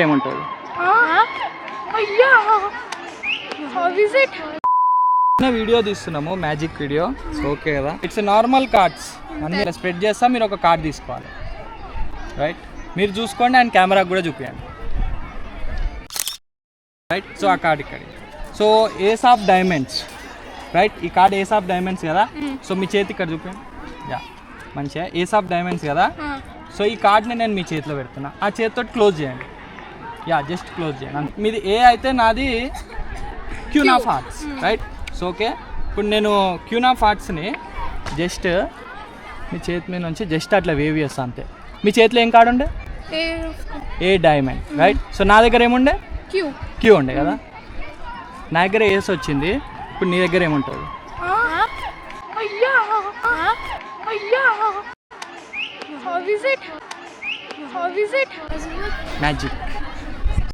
ఏముంటుంది video తీస్తున్నాము magic video okay కదా. It's normal cards అన్ని స్ప్రెడ్ చేస్తా, మీరు ఒక కార్డ్ తీసుకోవాలి రైట్. మీరు చూసుకోండి అండ్ కెమెరాకి కూడా చూపించండి రైట్. సో ఆ కార్డ్ ఇక్కడ, so ace of diamonds right. ఈ కార్డ్ ఏస్ ఆఫ్ డైమండ్స్ కదా. సో మీ చేతి ఇక్కడ చూపించండి. యా మంచిగా ఏస్ ఆఫ్ డైమండ్స్ కదా. సో ఈ కార్డ్ని నేను మీ చేతిలో పెడుతున్నా, ఆ చేతితో క్లోజ్ చేయండి. యా జస్ట్ క్లోజ్ చేయండి. మీది ఏ అయితే నాది queen of hearts right. So okay, ఇప్పుడు నేను క్యూన్ ఆఫ్ హార్ట్స్ని జస్ట్ మీ చేతి మీద నుంచి జస్ట్ అట్లా వేవ్ చేస్తాను అంతే. మీ చేతిలో ఏం కార్డు ఉండే? ఏ డైమండ్ రైట్. సో నా దగ్గర ఏముండే? క్యూ ఉండే కదా. నా దగ్గర ఏస్ వచ్చింది, ఇప్పుడు నీ దగ్గర ఏముంటుంది? మ్యాజిక్.